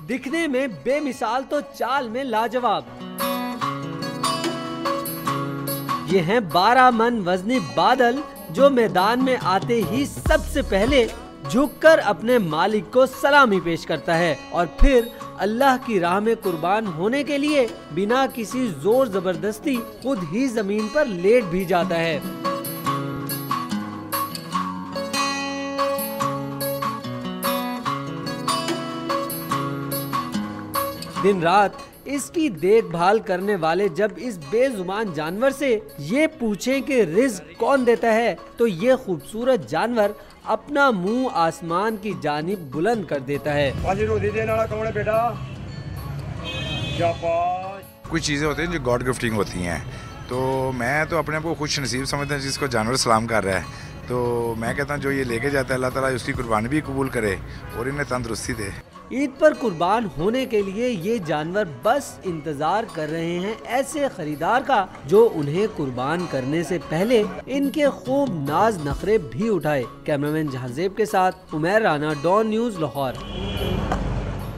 दिखने में बेमिसाल तो चाल में लाजवाब। ये हैं 12 मन वजनी बादल जो मैदान में आते ही सबसे पहले झुककर अपने मालिक को सलामी पेश करता है और फिर अल्लाह की राह में कुर्बान होने के लिए बिना किसी जोर जबरदस्ती खुद ही जमीन पर लेट भी जाता है। दिन रात इसकी देखभाल करने वाले जब इस बेजुबान जानवर से ये पूछें कि रिज़्क कौन देता है तो ये खूबसूरत जानवर अपना मुंह आसमान की जानिब बुलंद कर देता है। कुछ चीज़ें होती हैं जो गॉड गिफ्टिंग होती हैं, तो मैं तो अपने आप को खुश नसीब समझता हूँ जिसको जानवर सलाम कर रहा है। तो मैं कहता हूँ जो ये लेके जाता है अल्लाह ताला उसकी कुर्बानी भी कबूल करे और इन्हें तंदुरुस्ती दे। ईद पर कुर्बान होने के लिए ये जानवर बस इंतजार कर रहे हैं ऐसे खरीदार का जो उन्हें कुर्बान करने से पहले इनके खूब नाज नखरे भी उठाए। कैमरामैन जहाजेब के साथ उमैर राना, डॉन न्यूज़, लाहौर।